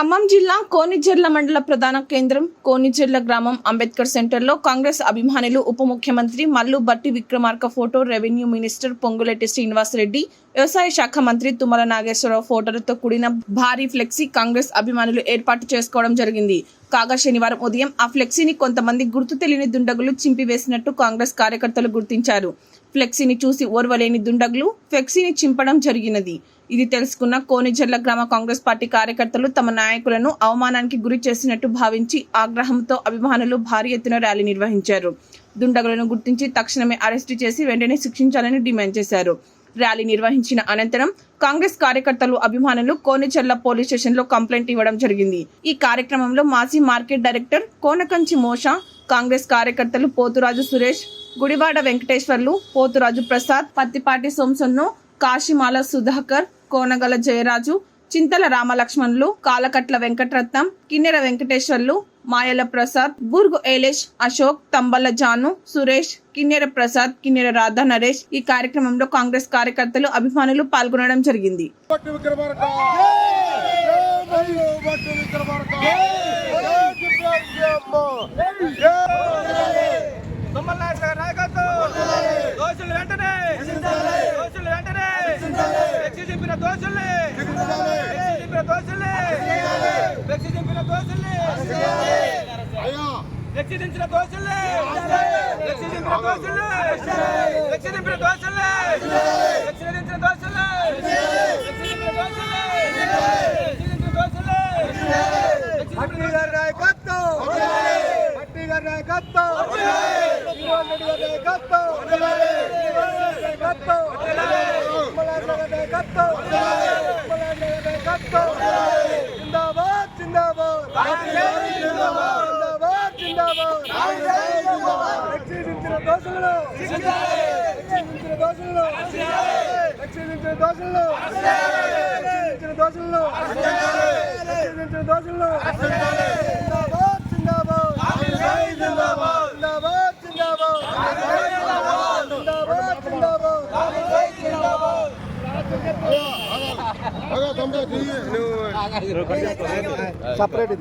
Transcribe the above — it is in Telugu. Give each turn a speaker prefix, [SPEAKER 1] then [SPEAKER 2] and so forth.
[SPEAKER 1] ఖమ్మం జిల్లా కోనిజర్ల మండల ప్రధాన కేంద్రం కోనిజర్ల గ్రామం అంబేద్కర్ సెంటర్లో కాంగ్రెస్ అభిమానులు ఉప ముఖ్యమంత్రి Mallu Bhatti Vikramarka photo, revenue minister Ponguleti Srinivasa Reddy, వ్యవసాయ శాఖ మంత్రి తుమ్మల నాగేశ్వరరావు ఫోటోలతో కూడిన భారీ ఫ్లెక్సీ కాంగ్రెస్ అభిమానులు ఏర్పాటు చేసుకోవడం జరిగింది. కాగా శనివారం ఉదయం ఆ ఫ్లెక్సీని కొంతమంది గుర్తు తెలియని దుండగులు చింపివేసినట్టు కాంగ్రెస్ కార్యకర్తలు గుర్తించారు. ఫ్లెక్సీని చూసి ఓర్వలేని దుండగులు ఫ్లెక్సీని చింపడం జరిగినది. ఇది తెలుసుకున్న కోనిజర్ల గ్రామ కాంగ్రెస్ పార్టీ కార్యకర్తలు తమ నాయకులను అవమానానికి గురి చేసినట్టు భావించి ఆగ్రహంతో అభిమానులు భారీ ఎత్తున ర్యాలీ నిర్వహించారు. దుండగులను గుర్తించి తక్షణమే అరెస్టు చేసి వెంటనే శిక్షించాలని డిమాండ్ చేశారు. ర్యాలీ నిర్వహించిన అనంతరం కాంగ్రెస్ కార్యకర్తలు అభిమానులు కోనిజర్ల పోలీస్ స్టేషన్ లో కంప్లైంట్ ఇవ్వడం జరిగింది. ఈ కార్యక్రమంలో మాజీ మార్కెట్ డైరెక్టర్ కోనకంచి మోషా, కాంగ్రెస్ కార్యకర్తలు పోతురాజు సురేష్, గుడివాడ వెంకటేశ్వర్లు, పోతురాజు ప్రసాద్, పత్తిపాటి సోంసన్ను, కాశీమాల సుధాకర్, కోనగల జయరాజు, చింతల రామలక్ష్మణులు, కాలకట్ల వెంకటరత్నం, కిన్నెర వెంకటేశ్వర్లు, మాయల ప్రసాద్, బూర్గు ఏలేష్, అశోక్, తంబల్ల జాను, సురేష్, కిన్నెర ప్రసాద్, కిన్నెర రాధా నరేష్ ఈ కార్యక్రమంలో కాంగ్రెస్ కార్యకర్తలు అభిమానులు పాల్గొనడం జరిగింది.
[SPEAKER 2] సపరేట్